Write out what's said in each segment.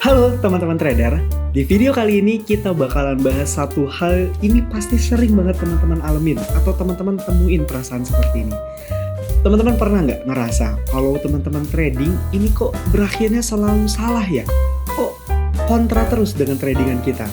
Halo teman-teman trader, di video kali ini kita bakalan bahas satu hal ini pasti sering banget teman-teman alamin atau teman-teman temuin perasaan seperti ini. Teman-teman pernah nggak ngerasa kalau teman-teman trading ini kok berakhirnya selalu salah ya? Kok kontra terus dengan tradingan kita?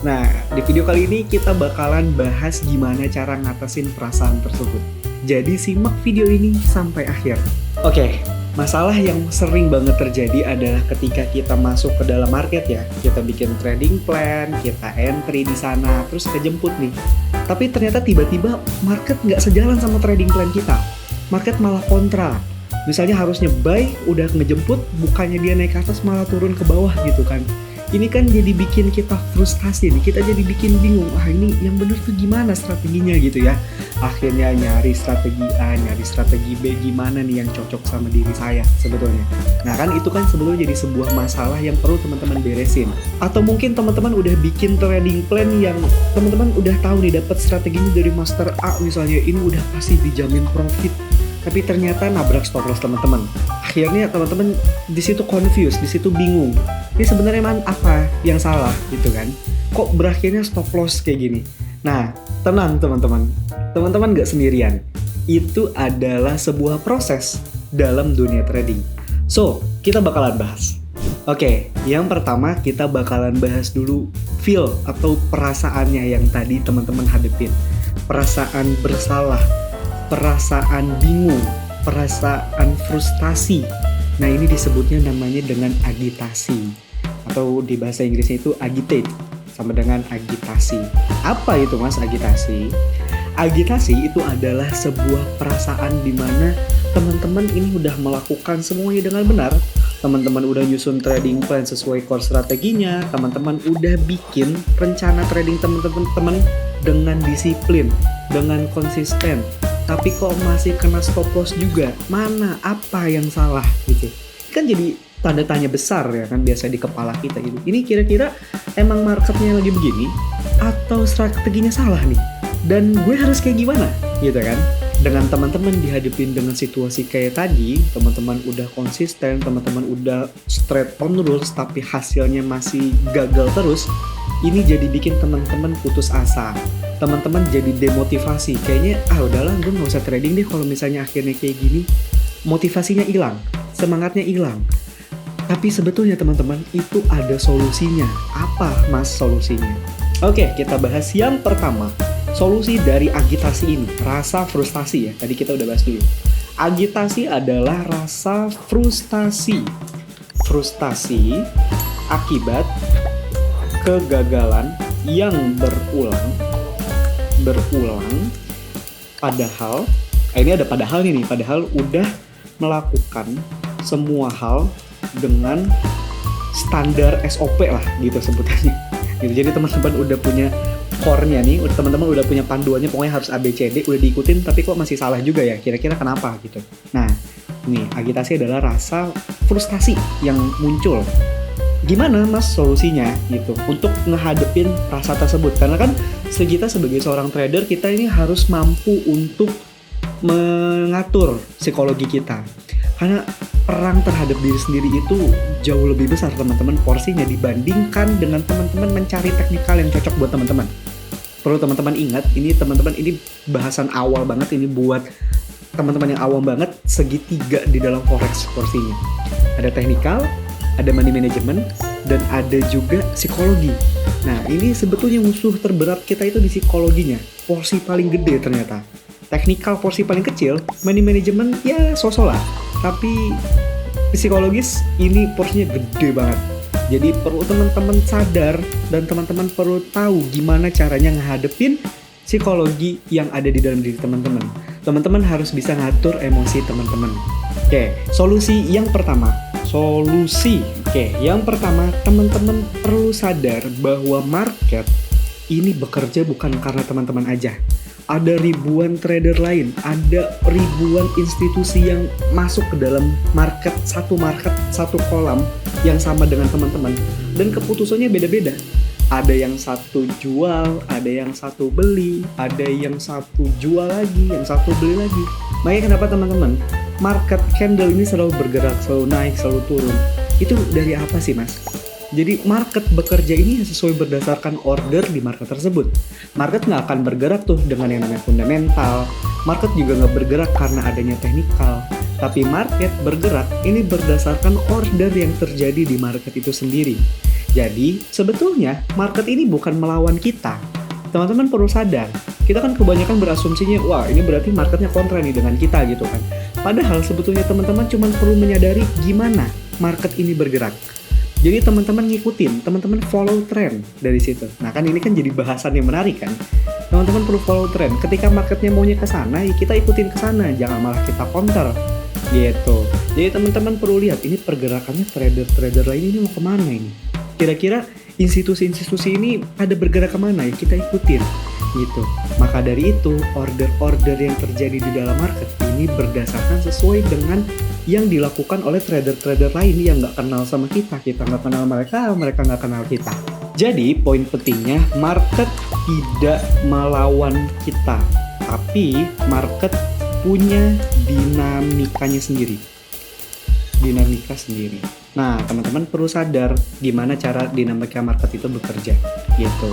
Nah, di video kali ini kita bakalan bahas gimana cara ngatasin perasaan tersebut. Jadi simak video ini sampai akhir. Oke. Masalah yang sering banget terjadi adalah ketika kita masuk ke dalam market ya, kita bikin trading plan, kita entry di sana, terus kejemput nih. Tapi ternyata tiba-tiba market nggak sejalan sama trading plan kita. Market malah kontra. Misalnya harusnya buy, udah ngejemput, bukannya dia naik ke atas malah turun ke bawah gitu kan. Ini kan jadi bikin kita frustasi nih, kita jadi bikin bingung, ini yang bener tuh gimana strateginya gitu ya. Akhirnya nyari strategi A, nyari strategi B, gimana nih yang cocok sama diri saya sebetulnya. Nah kan itu kan sebetulnya jadi sebuah masalah yang perlu teman-teman beresin. Atau mungkin teman-teman udah bikin trading plan yang teman-teman udah tahu nih dapat strateginya dari master A misalnya, ini udah pasti dijamin profit. Tapi ternyata nabrak stop loss teman-teman. Akhirnya teman-teman di situ confused, di situ bingung. Ini sebenarnya apa yang salah gitu kan? Kok berakhirnya stop loss kayak gini? Nah, tenang teman-teman. Teman-teman nggak sendirian. Itu adalah sebuah proses dalam dunia trading. So, kita bakalan bahas. Oke, yang pertama kita bakalan bahas dulu feel atau perasaannya yang tadi teman-teman hadepin. Perasaan bersalah, perasaan bingung, perasaan frustasi. Nah, ini disebutnya namanya dengan agitasi. Atau di bahasa Inggrisnya itu agitate, sama dengan agitasi. Apa itu mas agitasi? Agitasi itu adalah sebuah perasaan di mana teman-teman ini udah melakukan semuanya dengan benar. Teman-teman udah nyusun trading plan sesuai core strateginya. Teman-teman udah bikin rencana trading teman-teman dengan disiplin, dengan konsisten. Tapi kok masih kena stop loss juga? Mana? Apa yang salah gitu? Kan jadi tanda tanya besar ya kan biasa di kepala kita gitu. Ini kira-kira emang marketnya lagi begini atau strateginya salah nih? Dan gue harus kayak gimana? Gitu kan? Dengan teman-teman dihadapin dengan situasi kayak tadi, teman-teman udah konsisten, teman-teman udah straight on rules, tapi hasilnya masih gagal terus, ini jadi bikin teman-teman putus asa. Teman-teman jadi demotivasi. Kayaknya, udahlah gue gak usah trading deh kalau misalnya akhirnya kayak gini. Motivasinya hilang, semangatnya hilang. Tapi sebetulnya teman-teman, itu ada solusinya. Apa mas solusinya? Oke, kita bahas yang pertama. Solusi dari agitasi ini, rasa frustasi ya. Tadi kita udah bahas dulu. Agitasi adalah rasa frustasi. Frustasi akibat kegagalan yang berulang. Padahal, ini ada padahal nih, padahal udah melakukan semua hal dengan standar SOP lah gitu sebutannya. Gitu. Jadi teman-teman udah punya core-nya nih, teman-teman udah punya panduannya, pokoknya harus ABCD, udah diikutin, tapi kok masih salah juga ya, kira-kira kenapa gitu. Nah, nih agitasi adalah rasa frustasi yang muncul. Gimana mas solusinya gitu untuk ngehadepin rasa tersebut? Karena kan kita sebagai seorang trader, kita ini harus mampu untuk mengatur psikologi kita. Karena perang terhadap diri sendiri itu jauh lebih besar teman-teman porsinya dibandingkan dengan teman-teman mencari teknikal yang cocok buat teman-teman. Perlu teman-teman ingat, ini teman-teman ini bahasan awal banget, ini buat teman-teman yang awam banget, segitiga di dalam forex porsinya. Ada teknikal, ada money management, dan ada juga psikologi. Nah, ini sebetulnya musuh terberat kita itu di psikologinya. Porsi paling gede ternyata. Teknikal porsi paling kecil, money management ya so-so lah. Tapi psikologis ini porsinya gede banget. Jadi perlu teman-teman sadar dan teman-teman perlu tahu gimana caranya ngehadepin psikologi yang ada di dalam diri teman-teman. Teman-teman harus bisa ngatur emosi teman-teman. Oke, solusi yang pertama. Yang pertama, teman-teman perlu sadar bahwa market ini bekerja bukan karena teman-teman aja. Ada ribuan trader lain, ada ribuan institusi yang masuk ke dalam market, satu kolam yang sama dengan teman-teman. Dan keputusannya beda-beda. Ada yang satu jual, ada yang satu beli, ada yang satu jual lagi, yang satu beli lagi. Makanya kenapa teman-teman, market candle ini selalu bergerak, selalu naik, selalu turun. Itu dari apa sih mas? Jadi market bekerja ini sesuai berdasarkan order di market tersebut. Market nggak akan bergerak tuh dengan yang namanya fundamental. Market juga nggak bergerak karena adanya teknikal. Tapi market bergerak ini berdasarkan order yang terjadi di market itu sendiri. Jadi sebetulnya market ini bukan melawan kita. Teman-teman perlu sadar, kita kan kebanyakan berasumsinya, wah ini berarti marketnya kontra nih dengan kita gitu kan. Padahal sebetulnya teman-teman cuma perlu menyadari gimana market ini bergerak. Jadi teman-teman ngikutin, teman-teman follow trend dari situ. Nah kan ini kan jadi bahasan yang menarik kan. Teman-teman perlu follow trend. Ketika marketnya maunya ke sana, ya kita ikutin ke sana, jangan malah kita counter gitu. Jadi teman-teman perlu lihat ini pergerakannya trader-trader lain ini mau kemana ini. Kira-kira institusi-institusi ini pada bergerak kemana ya, kita ikutin gitu. Maka dari itu order-order yang terjadi di dalam market ini berdasarkan sesuai dengan yang dilakukan oleh trader-trader lain yang nggak kenal sama kita nggak kenal mereka nggak kenal kita. Jadi poin pentingnya market tidak melawan kita, tapi market punya dinamika sendiri. Nah, teman-teman perlu sadar gimana cara dinamika market itu bekerja gitu.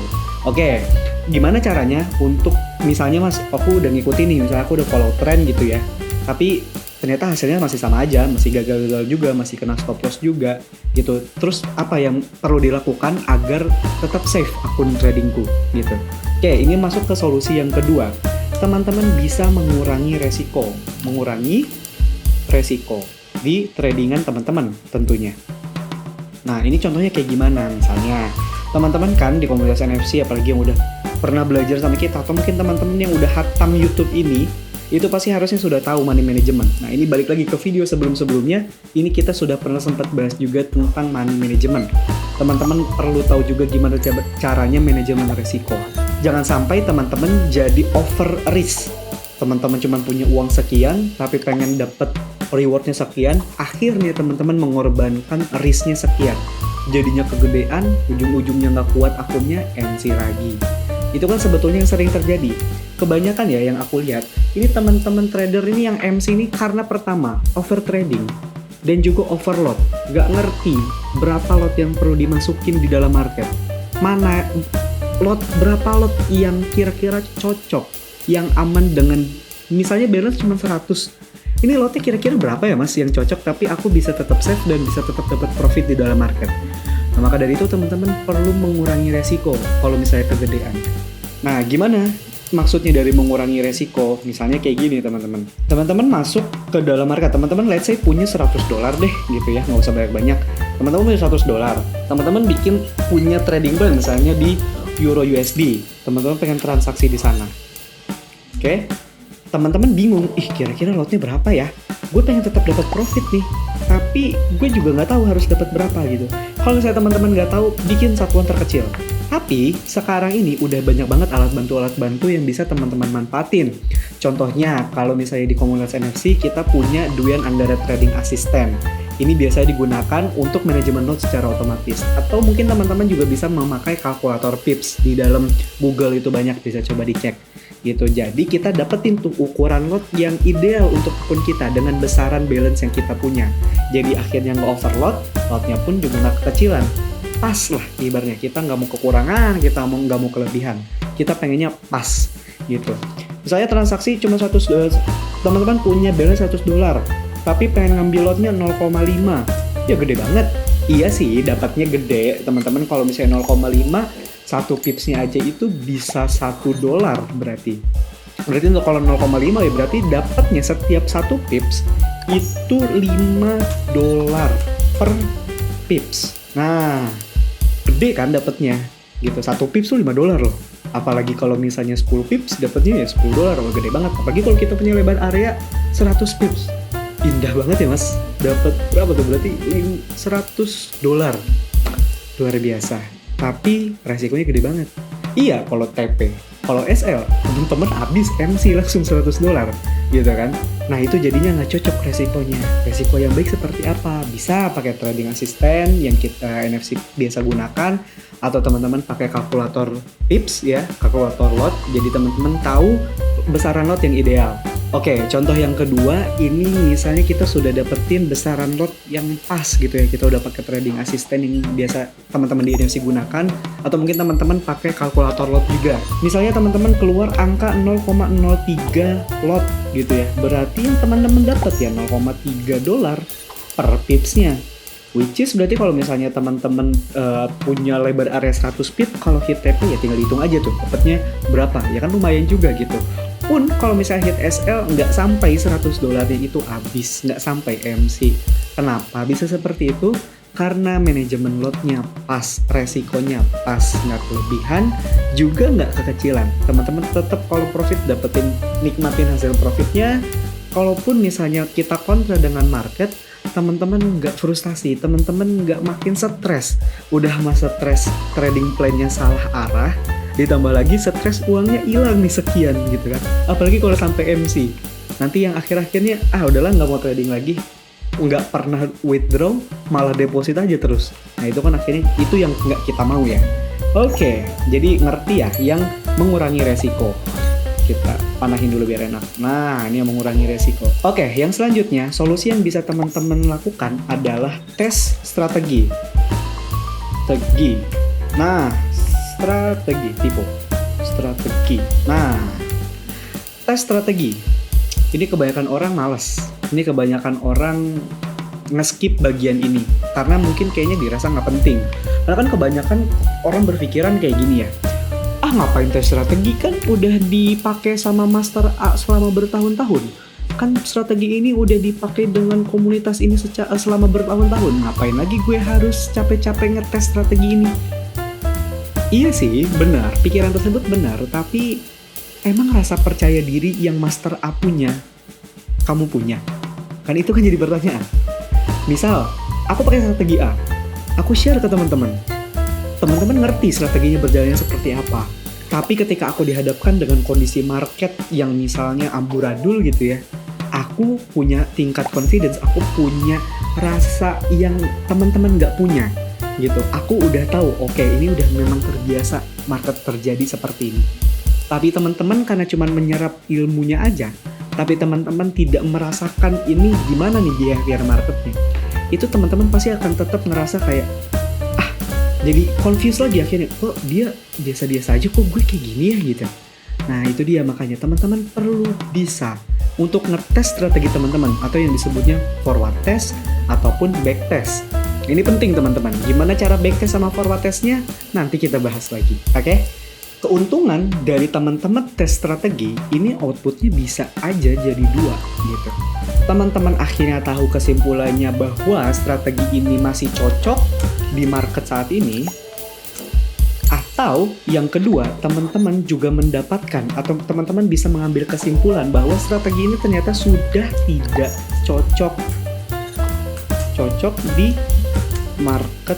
Oke, gimana caranya untuk misalnya Mas, aku udah ngikutin nih, misalnya aku udah follow trend gitu ya. Tapi ternyata hasilnya masih sama aja, masih gagal-gagal juga, masih kena stop loss juga gitu. Terus apa yang perlu dilakukan agar tetap safe akun tradingku gitu. Oke, ini masuk ke solusi yang kedua. Teman-teman bisa mengurangi resiko di tradingan teman-teman tentunya. Nah, ini contohnya kayak gimana? Misalnya, teman-teman kan di komunitas NFC, apalagi yang udah pernah belajar sama kita, atau mungkin teman-teman yang udah hatam YouTube ini, itu pasti harusnya sudah tahu money management. Nah, ini balik lagi ke video sebelum-sebelumnya, ini kita sudah pernah sempat bahas juga tentang money management. Teman-teman perlu tahu juga gimana caranya manajemen resiko. Jangan sampai teman-teman jadi over risk. Teman-teman cuma punya uang sekian, tapi pengen dapet rewardnya sekian, akhirnya teman-teman mengorbankan risknya sekian. Jadinya kegedean, ujung-ujungnya nggak kuat akunnya, MC lagi. Itu kan sebetulnya yang sering terjadi. Kebanyakan ya yang aku lihat, ini teman-teman trader ini yang MC ini karena pertama, over trading dan juga overload. Nggak ngerti berapa lot yang perlu dimasukin di dalam market. Berapa lot yang kira-kira cocok, yang aman dengan, misalnya balance cuma 100. Ini lotnya kira-kira berapa ya Mas yang cocok tapi aku bisa tetap safe dan bisa tetap dapat profit di dalam market. Nah, maka dari itu teman-teman perlu mengurangi resiko kalau misalnya kegedean. Nah, gimana maksudnya dari mengurangi resiko? Misalnya kayak gini teman-teman. Teman-teman masuk ke dalam market. Teman-teman let's say punya $100 deh gitu ya, nggak usah banyak-banyak. Teman-teman punya $100. Teman-teman punya trading plan misalnya di Euro USD. Teman-teman pengen transaksi di sana. Oke? Teman-teman bingung, kira-kira lotnya berapa ya? Gue pengen tetap dapat profit nih, tapi gue juga nggak tahu harus dapat berapa gitu. Kalau misalnya teman-teman nggak tahu, bikin satuan terkecil. Tapi sekarang ini udah banyak banget alat bantu yang bisa teman-teman manfaatin. Contohnya, kalau misalnya di komunitas NFC kita punya Duyan Andara Trading Assistant. Ini biasa digunakan untuk manajemen lot secara otomatis. Atau mungkin teman-teman juga bisa memakai kalkulator pips di dalam Google, itu banyak, bisa coba dicek. Gitu. Jadi kita dapetin tuh ukuran lot yang ideal untuk akun kita dengan besaran balance yang kita punya. Jadi akhirnya nggak overload, lotnya pun juga nggak kekecilan. Pas lah ibaratnya, kita nggak mau kekurangan, kita nggak mau kelebihan. Kita pengennya pas gitu. Misalnya transaksi cuma teman-teman punya balance $100, tapi pengen ngambil lotnya 0,5. Ya gede banget. Iya sih, dapatnya gede. Teman-teman kalau misalnya 0,5, satu pipsnya aja itu bisa $1 berarti. Berarti untuk kalau 0,5 ya berarti dapatnya setiap satu pips itu $5 per pips. Nah, gede kan dapatnya gitu. Satu pips tuh $5 loh. Apalagi kalau misalnya 10 pips dapatnya ya $10. Wah, gede banget. Apalagi kalau kita punya lebar area 100 pips. Indah banget ya Mas. Dapat berapa tuh? Berarti $100. Luar biasa. Tapi resikonya gede banget. Iya, kalau TP, kalau SL, teman-teman habis MC langsung $100 gitu kan. Nah, itu jadinya nggak cocok resikonya. Resiko yang baik seperti apa? Bisa pakai trading assistant yang kita NFC biasa gunakan, atau teman-teman pakai kalkulator pips ya, kalkulator lot. Jadi teman-teman tahu besaran lot yang ideal. Oke, contoh yang kedua, ini misalnya kita sudah dapetin besaran lot yang pas gitu ya. Kita udah pakai trading assistant yang biasa teman-teman di NFC gunakan, atau mungkin teman-teman pakai kalkulator lot juga. Misalnya teman-teman keluar angka 0,03 lot gitu ya. Berarti yang teman-teman dapat ya 0,3 dolar per pipsnya. Which is berarti kalau misalnya teman-teman punya lebar area 100 pip, kalau hit TP ya tinggal hitung aja tuh dapatnya berapa. Ya kan lumayan juga gitu. Pun kalau misalnya hit SL nggak sampai 100 dolarnya itu habis, nggak sampai MC. Kenapa bisa seperti itu? Karena manajemen lotnya pas, resikonya pas, nggak kelebihan, juga nggak kekecilan. Teman-teman tetap kalau profit dapetin, nikmatin hasil profitnya. Kalaupun misalnya kita kontra dengan market, teman-teman nggak frustasi, teman-teman nggak makin stres. Udah masa stres trading plan-nya salah arah, ditambah lagi stres uangnya hilang nih sekian gitu kan. Apalagi kalau sampai MC, nanti yang akhir-akhirnya udahlah nggak mau trading lagi, nggak pernah withdraw, malah deposit aja terus. Nah itu kan akhirnya itu yang nggak kita mau ya. Oke, jadi ngerti ya yang mengurangi resiko. Kita panahin dulu biar enak. Nah, ini yang mengurangi resiko. Oke, yang selanjutnya, solusi yang bisa teman-teman lakukan adalah tes strategi. Nah, strategi. Nah, tes strategi. Ini kebanyakan orang malas. Ini kebanyakan orang nge-skip bagian ini. Karena mungkin kayaknya dirasa nggak penting. Karena kan kebanyakan orang berpikiran kayak gini ya. Ngapain tes strategi, kan udah dipakai sama Master A selama bertahun-tahun. Kan strategi ini udah dipakai dengan komunitas ini selama bertahun-tahun. Ngapain lagi gue harus capek-capek ngetes strategi ini? Iya sih, benar. Pikiran tersebut benar. Tapi emang rasa percaya diri yang Master A punya, kamu punya? Kan itu kan jadi pertanyaan. Misal, aku pakai strategi A. Aku share ke teman-teman. Teman-teman ngerti strateginya berjalannya seperti apa. Tapi ketika aku dihadapkan dengan kondisi market yang misalnya amburadul gitu ya, aku punya tingkat confidence, aku punya rasa yang teman-teman nggak punya gitu. Aku udah tahu, oke, ini udah memang terbiasa market terjadi seperti ini. Tapi teman-teman karena cuma menyerap ilmunya aja, tapi teman-teman tidak merasakan ini gimana nih behavior marketnya, itu teman-teman pasti akan tetap ngerasa kayak jadi confused lagi akhirnya. Kok dia biasa-biasa aja, kok gue kayak gini ya gitu. Nah itu dia, makanya teman-teman perlu bisa untuk ngetes strategi teman-teman, atau yang disebutnya forward test ataupun back test. Ini penting teman-teman. Gimana cara back test sama forward testnya nanti kita bahas lagi. Oke? Keuntungan dari teman-teman tes strategi ini, outputnya bisa aja jadi dua gitu. Teman-teman akhirnya tahu kesimpulannya bahwa strategi ini masih cocok di market saat ini, atau yang kedua, teman-teman juga mendapatkan atau teman-teman bisa mengambil kesimpulan bahwa strategi ini ternyata sudah tidak cocok di market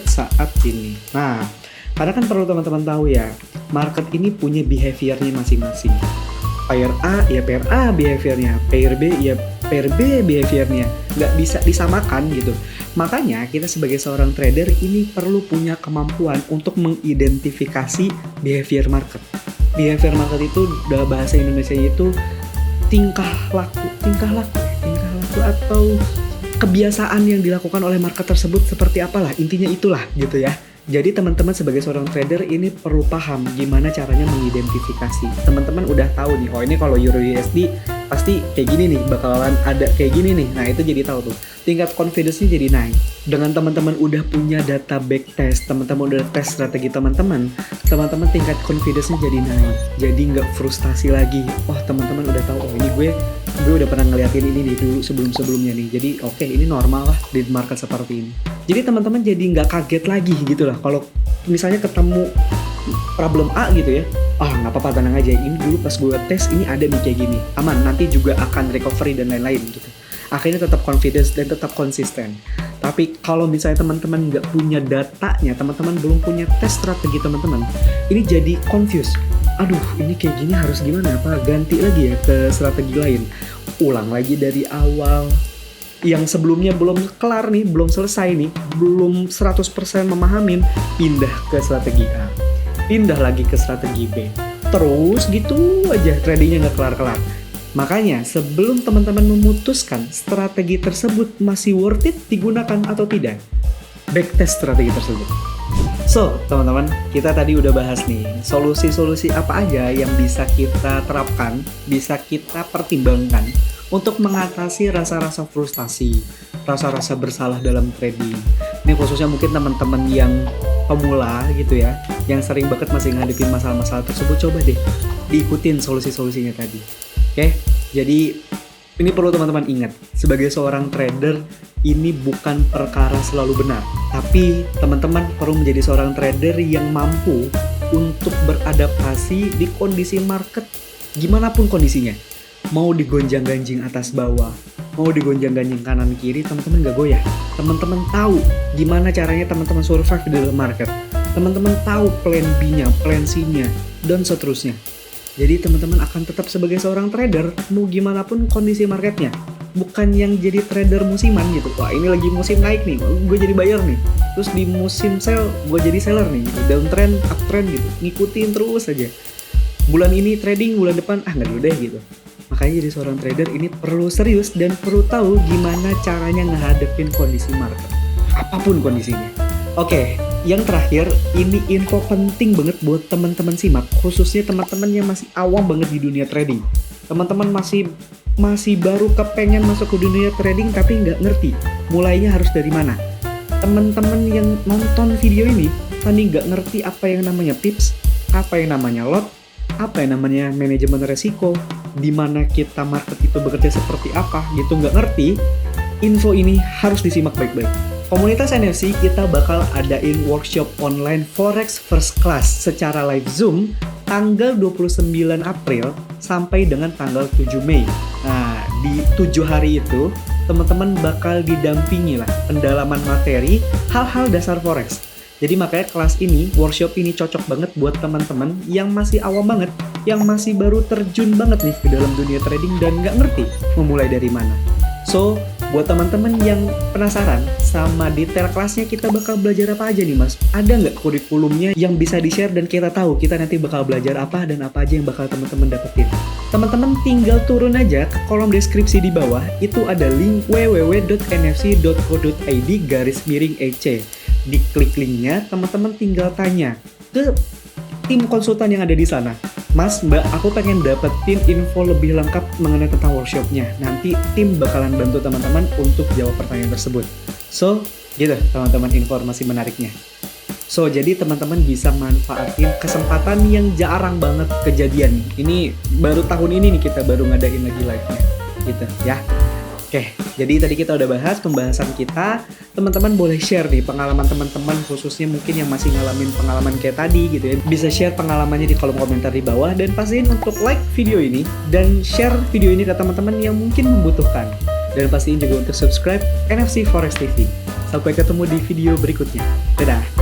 saat ini. Nah, karena kan perlu teman-teman tahu ya, market ini punya behaviornya masing-masing. Pair A ya pair A behaviornya, pair B ya pair B behaviornya, nggak bisa disamakan gitu. Makanya kita sebagai seorang trader ini perlu punya kemampuan untuk mengidentifikasi behavior market. Behavior market itu dalam bahasa Indonesia itu tingkah laku atau kebiasaan yang dilakukan oleh market tersebut seperti apalah, intinya itulah gitu ya. Jadi teman-teman sebagai seorang trader ini perlu paham gimana caranya mengidentifikasi. Teman-teman udah tahu nih, oh ini kalau Euro USD pasti kayak gini nih, bakalan ada kayak gini nih. Nah itu jadi tahu tuh, tingkat confidence-nya jadi naik. Dengan teman-teman udah punya data backtest, teman-teman udah tes strategi teman-teman tingkat confidence-nya jadi naik. Jadi nggak frustasi lagi. Wah teman-teman udah tahu, oh ini gue udah pernah ngeliatin ini nih dulu sebelum-sebelumnya nih. Jadi oke, ini normal lah di market seperti ini. Jadi teman-teman jadi nggak kaget lagi gitu lah. Kalau misalnya ketemu problem A gitu ya, nggak apa-apa, tenang aja, ini dulu pas gue tes ini ada nih kayak gini, aman, nanti juga akan recovery dan lain-lain gitu. Akhirnya tetap confidence dan tetap konsisten. Tapi kalau misalnya teman-teman nggak punya datanya, teman-teman belum punya tes strategi teman-teman, ini jadi confused. Aduh, ini kayak gini harus gimana? Apa ganti lagi ya ke strategi lain? Ulang lagi dari awal. Yang sebelumnya belum kelar nih, belum selesai nih, belum 100% memahamin, pindah ke strategi A. Pindah lagi ke strategi B. terus gitu aja tradingnya nggak kelar-kelar. Makanya sebelum teman-teman memutuskan strategi tersebut masih worth it digunakan atau tidak, backtest strategi tersebut. So, teman-teman, kita tadi udah bahas nih solusi-solusi apa aja yang bisa kita terapkan, bisa kita pertimbangkan untuk mengatasi rasa-rasa frustasi, rasa-rasa bersalah dalam trading. Ini khususnya mungkin teman-teman yang pemula gitu ya, yang sering banget masih ngadepin masalah-masalah tersebut, coba deh diikutin solusi-solusinya tadi. Oke, jadi ini perlu teman-teman ingat, sebagai seorang trader ini bukan perkara selalu benar, tapi teman-teman perlu menjadi seorang trader yang mampu untuk beradaptasi di kondisi market gimana pun kondisinya. Mau digonjang-ganjing atas bawah, mau digonjang-ganjing kanan kiri, teman-teman gak goyah. Teman-teman tahu gimana caranya teman-teman survive di dalam market. Teman-teman tahu plan B-nya, plan C-nya, dan seterusnya. Jadi teman-teman akan tetap sebagai seorang trader mau gimana pun kondisi marketnya. Bukan yang jadi trader musiman gitu. Wah, ini lagi musim naik nih, gue jadi buyer nih. Terus di musim sell, gue jadi seller nih gitu. Downtrend, uptrend gitu. Ngikutin terus aja. Bulan ini trading, bulan depan nggak dulu deh gitu. Makanya jadi seorang trader ini perlu serius dan perlu tahu gimana caranya ngehadepin kondisi market. Apapun kondisinya. Oke, yang terakhir, ini info penting banget buat teman-teman simak, khususnya teman-teman yang masih awam banget di dunia trading. Teman-teman masih baru kepengen masuk ke dunia trading tapi nggak ngerti mulainya harus dari mana. Teman-teman yang nonton video ini tadi nggak ngerti apa yang namanya pips, apa yang namanya lot, apa yang namanya manajemen resiko, di mana kita market itu bekerja seperti apa gitu, nggak ngerti. Info ini harus disimak baik-baik. Komunitas NFC kita bakal adain workshop online Forex First Class secara live Zoom tanggal 29 April sampai dengan tanggal 7 Mei. Nah, di 7 hari itu teman-teman bakal didampingi lah pendalaman materi hal-hal dasar Forex. Jadi makanya kelas ini, workshop ini cocok banget buat teman-teman yang masih awam banget, yang masih baru terjun banget nih ke dalam dunia trading dan nggak ngerti memulai dari mana. So, buat teman-teman yang penasaran sama detail kelasnya kita bakal belajar apa aja nih mas? Ada nggak kurikulumnya yang bisa di-share dan kita tahu kita nanti bakal belajar apa dan apa aja yang bakal teman-teman dapetin? Teman-teman tinggal turun aja ke kolom deskripsi di bawah, itu ada link www.nfc.co.id/EC. Diklik linknya, teman-teman tinggal tanya ke tim konsultan yang ada di sana. Mas, Mbak, aku pengen dapetin info lebih lengkap mengenai tentang workshopnya. Nanti tim bakalan bantu teman-teman untuk jawab pertanyaan tersebut. So, gitu teman-teman informasi menariknya. So, jadi teman-teman bisa manfaatin kesempatan yang jarang banget kejadian. Ini baru tahun ini nih kita baru ngadain lagi live-nya. Gitu ya. Oke, jadi tadi kita udah bahas pembahasan kita. Teman-teman boleh share nih pengalaman teman-teman, khususnya mungkin yang masih ngalamin pengalaman kayak tadi gitu ya. Bisa share pengalamannya di kolom komentar di bawah dan pastiin untuk like video ini dan share video ini ke teman-teman yang mungkin membutuhkan. Dan pastiin juga untuk subscribe NFC Forex TV. Sampai ketemu di video berikutnya. Dadah!